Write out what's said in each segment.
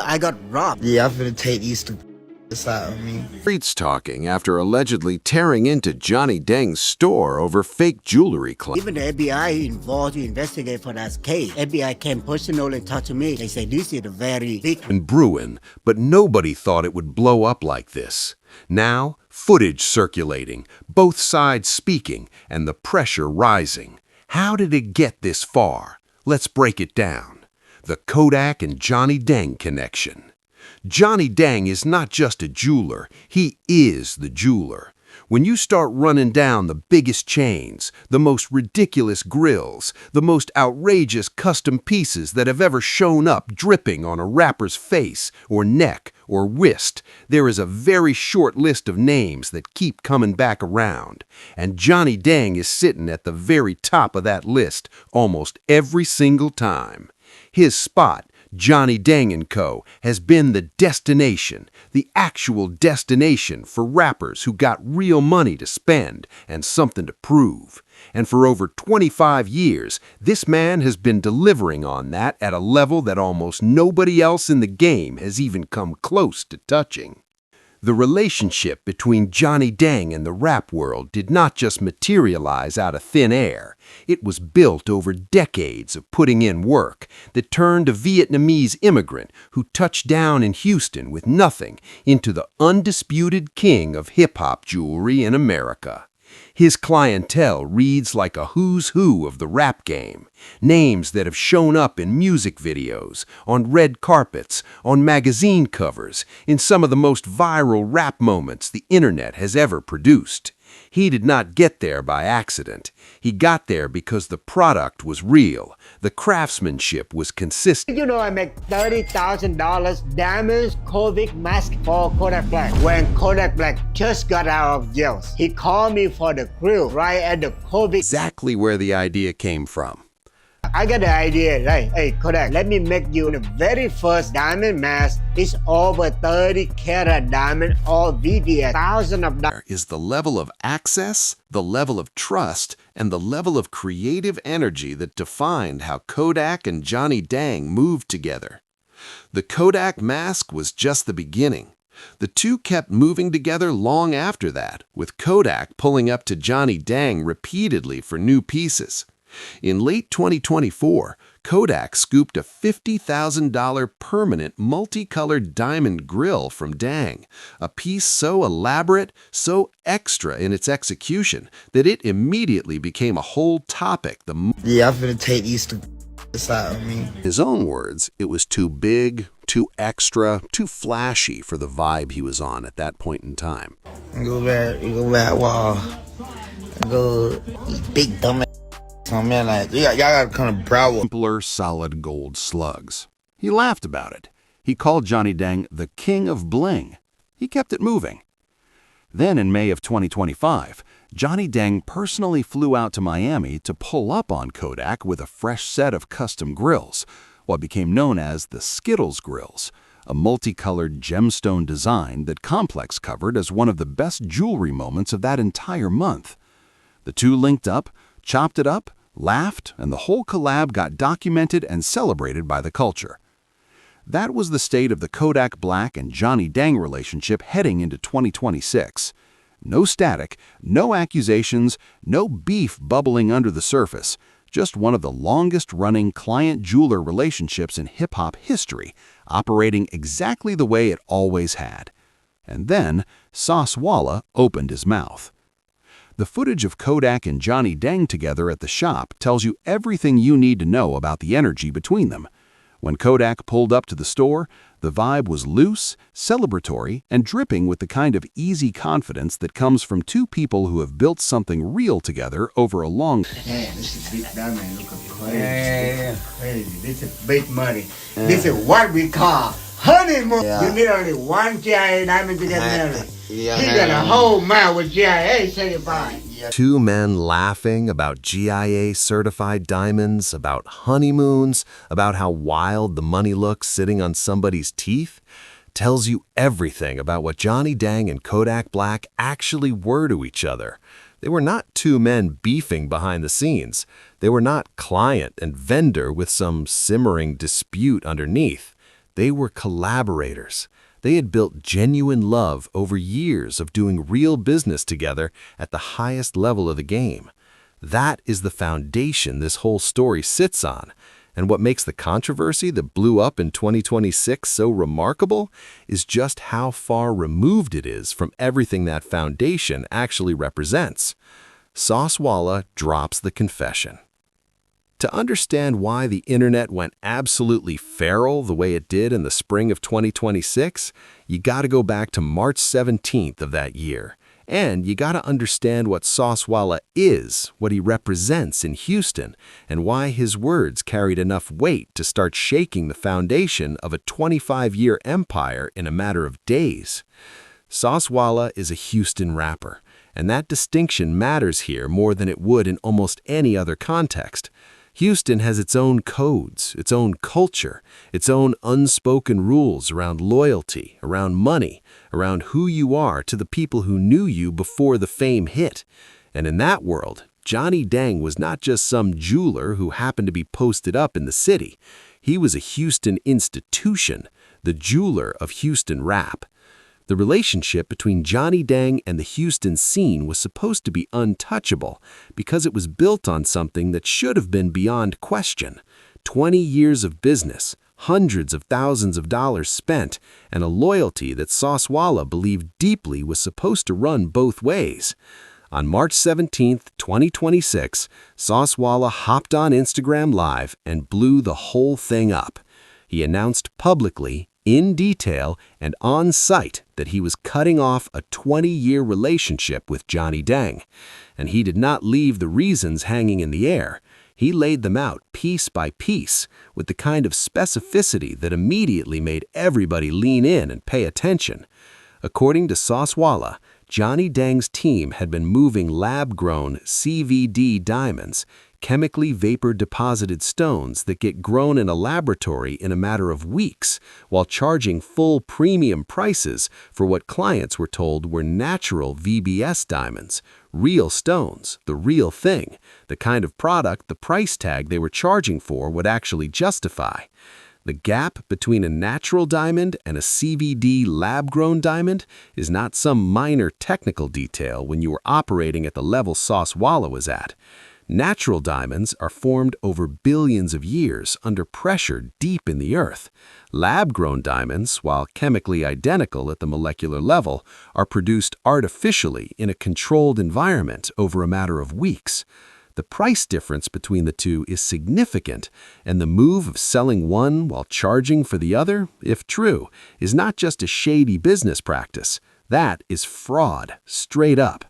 I got robbed. Yeah, I'm finna take these two out of me. Streets talking after allegedly tearing into Johnny Deng's store over fake jewelry claims. Even the FBI involved to investigate for that case. FBI came personally and talked to me. They say this is a very big And brewing, but nobody thought it would blow up like this. Now, footage circulating, both sides speaking, and the pressure rising. How did it get this far? Let's break it down. The Kodak and Johnny Deng connection. Johnny Deng is not just a jeweler, he is the jeweler. When you start running down the biggest chains, the most ridiculous grills, the most outrageous custom pieces that have ever shown up dripping on a rapper's face or neck or wrist, there is a very short list of names that keep coming back around. And Johnny Deng is sitting at the very top of that list almost every single time. His spot, Johnny Deng & Co., has been the destination, the actual destination for rappers who got real money to spend and something to prove. And for over 25 years, this man has been delivering on that at a level that almost nobody else in the game has even come close to touching. The relationship between Johnny Deng and the rap world did not just materialize out of thin air. It was built over decades of putting in work that turned a Vietnamese immigrant who touched down in Houston with nothing into the undisputed king of hip-hop jewelry in America. His clientele reads like a who's who of the rap game. Names that have shown up in music videos, on red carpets, on magazine covers, in some of the most viral rap moments the internet has ever produced. He did not get there by accident. He got there because the product was real. The craftsmanship was consistent. You know, I make $30,000 diamonds Kodak mask for Kodak Black. When Kodak Black just got out of jail, he called me for the grill right at the Kodak. Exactly where the idea came from. I got the idea, like, hey Kodak, let me make you the very first diamond mask. It's over 30 karat diamond, all VVS, thousands of dollars. Is the level of access, the level of trust, and the level of creative energy that defined how Kodak and Johnny Deng moved together. The Kodak mask was just the beginning. The two kept moving together long after that, with Kodak pulling up to Johnny Deng repeatedly for new pieces. In late 2024, Kodak scooped a $50,000 permanent multicolored diamond grill from Deng, a piece so elaborate, so extra in its execution, that it immediately became a whole topic. Yeah, I'm finna take these two out of me. In his own words, it was too big, too extra, too flashy for the vibe he was on at that point in time. Go back wall. Go eat big dumb ass. Oh man, like, y'all got kind of brow. Simpler, solid gold slugs. He laughed about it. He called Johnny Deng the king of bling. He kept it moving. Then in May of 2025, Johnny Deng personally flew out to Miami to pull up on Kodak with a fresh set of custom grills, what became known as the Skittles grills, a multicolored gemstone design that Complex covered as one of the best jewelry moments of that entire month. The two linked up, chopped it up, laughed, and the whole collab got documented and celebrated by the culture. That was the state of the Kodak Black and Johnny Deng relationship heading into 2026. No static, no accusations, no beef bubbling under the surface, just one of the longest-running client-jeweler relationships in hip-hop history, operating exactly the way it always had. And then, Sauce Wallah opened his mouth. The footage of Kodak and Johnny Deng together at the shop tells you everything you need to know about the energy between them. When Kodak pulled up to the store, the vibe was loose, celebratory, and dripping with the kind of easy confidence that comes from two people who have built something real together over a long... Man, this is big diamond, look crazy. Yeah. Crazy. This is big money. Yeah. This is what we call honeymoon. Yeah. You need only one GIA diamond to get married. Yeah, he got a whole mile with GIA certified. Two men laughing about GIA-certified diamonds, about honeymoons, about how wild the money looks sitting on somebody's teeth, tells you everything about what Johnny Deng and Kodak Black actually were to each other. They were not two men beefing behind the scenes. They were not client and vendor with some simmering dispute underneath. They were collaborators. They had built genuine love over years of doing real business together at the highest level of the game. That is the foundation this whole story sits on. And what makes the controversy that blew up in 2026 so remarkable is just how far removed it is from everything that foundation actually represents. Saucewalla drops the confession. To understand why the internet went absolutely feral the way it did in the spring of 2026, you gotta go back to March 17th of that year. And you gotta understand what Saucewalla is, what he represents in Houston, and why his words carried enough weight to start shaking the foundation of a 25-year empire in a matter of days. Saucewalla is a Houston rapper, and that distinction matters here more than it would in almost any other context. Houston has its own codes, its own culture, its own unspoken rules around loyalty, around money, around who you are to the people who knew you before the fame hit. And in that world, Johnny Dang was not just some jeweler who happened to be posted up in the city. He was a Houston institution, the jeweler of Houston rap. The relationship between Johnny Dang and the Houston scene was supposed to be untouchable because it was built on something that should have been beyond question. 20 years of business, hundreds of thousands of dollars spent, and a loyalty that Saucewalla believed deeply was supposed to run both ways. On March 17, 2026, Saucewalla hopped on Instagram Live and blew the whole thing up. He announced publicly, in detail and on site, that he was cutting off a 20-year relationship with Johnny Dang. And he did not leave the reasons hanging in the air. He laid them out piece by piece with the kind of specificity that immediately made everybody lean in and pay attention. According to Saucewalla, Johnny Dang's team had been moving lab-grown CVD diamonds, chemically vapor-deposited stones that get grown in a laboratory in a matter of weeks, while charging full premium prices for what clients were told were natural VBS diamonds, real stones, the real thing, the kind of product the price tag they were charging for would actually justify. The gap between a natural diamond and a CVD lab-grown diamond is not some minor technical detail when you are operating at the level Saucewalla was at. Natural diamonds are formed over billions of years under pressure deep in the earth. Lab-grown diamonds, while chemically identical at the molecular level, are produced artificially in a controlled environment over a matter of weeks. The price difference between the two is significant, and the move of selling one while charging for the other, if true, is not just a shady business practice. That is fraud, straight up.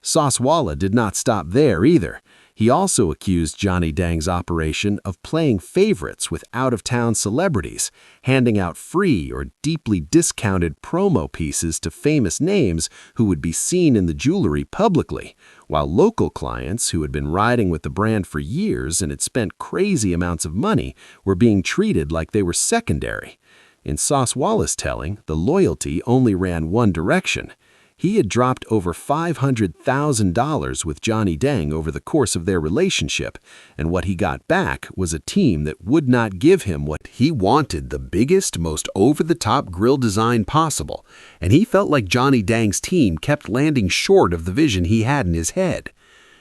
Saucewalla did not stop there either. He also accused Johnny Dang's operation of playing favorites with out-of-town celebrities, handing out free or deeply discounted promo pieces to famous names who would be seen in the jewelry publicly, while local clients who had been riding with the brand for years and had spent crazy amounts of money were being treated like they were secondary. In Saucewalla's telling, the loyalty only ran one direction. He had dropped over $500,000 with Johnny Dang over the course of their relationship, and what he got back was a team that would not give him what he wanted, the biggest, most over-the-top grill design possible, and he felt like Johnny Dang's team kept landing short of the vision he had in his head.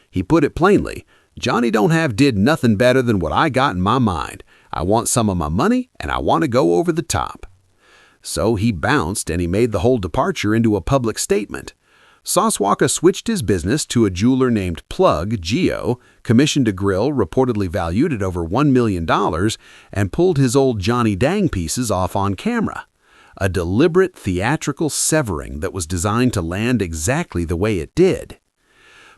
He put it plainly, "Johnny don't have did nothing better than what I got in my mind. I want some of my money, and I want to go over the top." So he bounced and he made the whole departure into a public statement. Saucewalla switched his business to a jeweler named Plug Geo, commissioned a grill reportedly valued at over $1 million, and pulled his old Johnny Dang pieces off on camera. A deliberate theatrical severing that was designed to land exactly the way it did.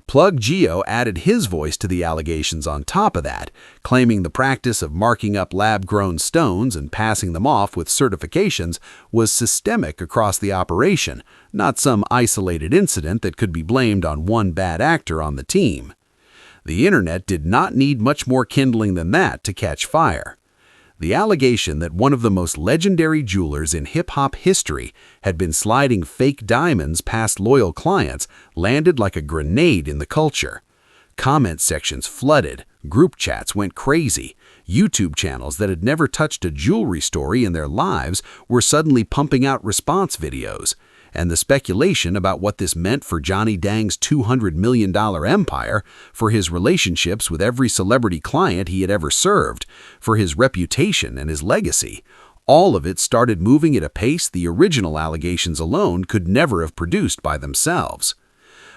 Plug Geo added his voice to the allegations on top of that, claiming the practice of marking up lab-grown stones and passing them off with certifications was systemic across the operation, not some isolated incident that could be blamed on one bad actor on the team. The internet did not need much more kindling than that to catch fire. The allegation that one of the most legendary jewelers in hip-hop history had been sliding fake diamonds past loyal clients landed like a grenade in the culture. Comment sections flooded, group chats went crazy, YouTube channels that had never touched a jewelry story in their lives were suddenly pumping out response videos, and the speculation about what this meant for Johnny Dang's $200 million empire, for his relationships with every celebrity client he had ever served, for his reputation and his legacy, all of it started moving at a pace the original allegations alone could never have produced by themselves.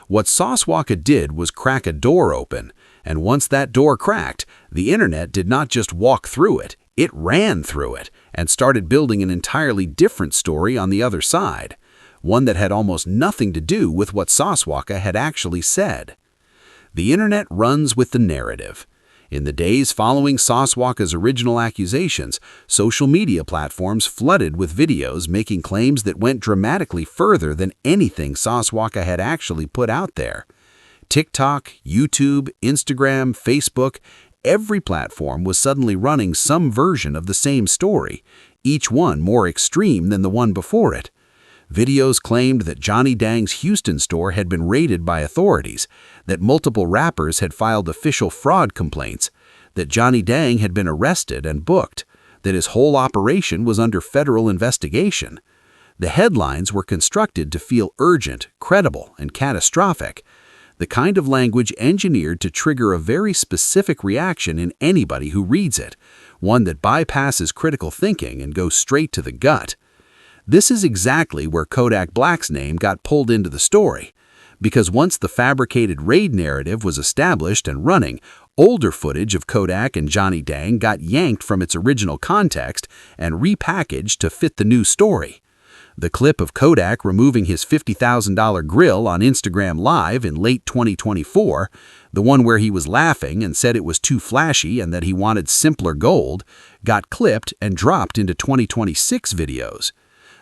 What Saucewalka did was crack a door open, and once that door cracked, the internet did not just walk through it, it ran through it, and started building an entirely different story on the other side, one that had almost nothing to do with what Saucewalka had actually said. The internet runs with the narrative. In the days following Saucewalka's original accusations, social media platforms flooded with videos making claims that went dramatically further than anything Saucewalka had actually put out there. TikTok, YouTube, Instagram, Facebook, every platform was suddenly running some version of the same story, each one more extreme than the one before it. Videos claimed that Johnny Dang's Houston store had been raided by authorities, that multiple rappers had filed official fraud complaints, that Johnny Dang had been arrested and booked, that his whole operation was under federal investigation. The headlines were constructed to feel urgent, credible, and catastrophic, the kind of language engineered to trigger a very specific reaction in anybody who reads it, one that bypasses critical thinking and goes straight to the gut. This is exactly where Kodak Black's name got pulled into the story, because once the fabricated raid narrative was established and running, older footage of Kodak and Johnny Dang got yanked from its original context and repackaged to fit the new story. The clip of Kodak removing his $50,000 grill on Instagram Live in late 2024, the one where he was laughing and said it was too flashy and that he wanted simpler gold, got clipped and dropped into 2026 videos.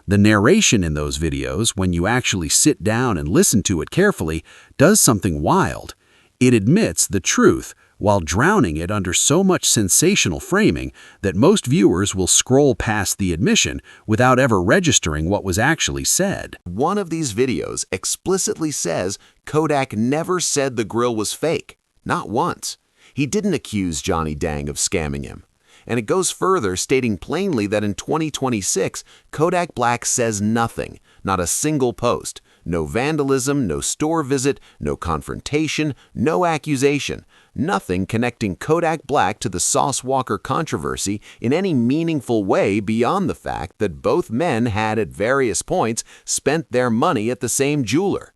The narration in those videos, when you actually sit down and listen to it carefully, does something wild. It admits the truth while drowning it under so much sensational framing that most viewers will scroll past the admission without ever registering what was actually said. One of these videos explicitly says Kodak never said the grill was fake. Not once. He didn't accuse Johnny Dang of scamming him. And it goes further, stating plainly that in 2026, Kodak Black says nothing, not a single post, no vandalism, no store visit, no confrontation, no accusation, nothing connecting Kodak Black to the Saucewalka controversy in any meaningful way beyond the fact that both men had at various points spent their money at the same jeweler.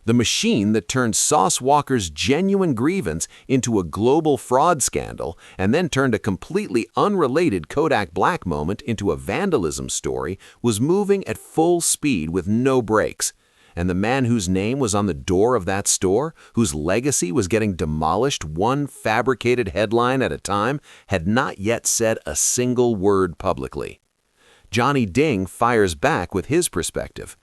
The machine that turned Saucewalka's genuine grievance into a global fraud scandal and then turned a completely unrelated Kodak Black moment into a vandalism story was moving at full speed with no brakes. And the man whose name was on the door of that store, whose legacy was getting demolished one fabricated headline at a time, had not yet said a single word publicly. Johnny Dang fires back with his perspective.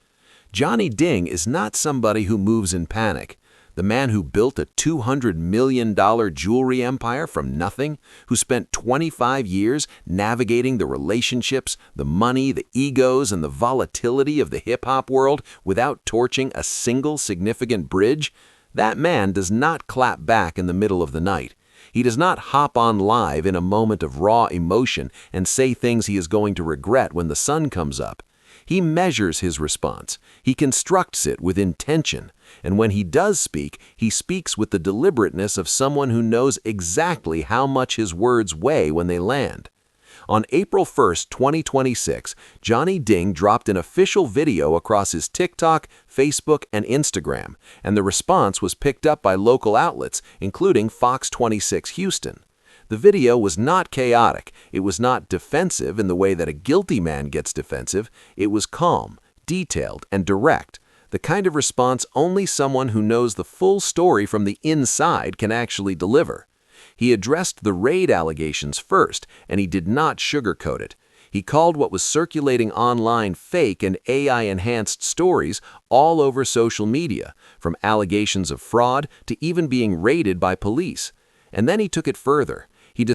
Johnny Dang is not somebody who moves in panic. The man who built a $200 million jewelry empire from nothing, who spent 25 years navigating the relationships, the money, the egos, and the volatility of the hip-hop world without torching a single significant bridge, that man does not clap back in the middle of the night. He does not hop on live in a moment of raw emotion and say things he is going to regret when the sun comes up. He measures his response. He constructs it with intention. And when he does speak, he speaks with the deliberateness of someone who knows exactly how much his words weigh when they land. On April 1st, 2026, Johnny Dang dropped an official video across his TikTok, Facebook, and Instagram, and the response was picked up by local outlets, including Fox 26 Houston. The video was not chaotic. It was not defensive in the way that a guilty man gets defensive. It was calm, detailed, and direct, the kind of response only someone who knows the full story from the inside can actually deliver. He addressed the raid allegations first, and he did not sugarcoat it. He called what was circulating online fake and AI-enhanced stories all over social media, from allegations of fraud to even being raided by police. And then he took it further.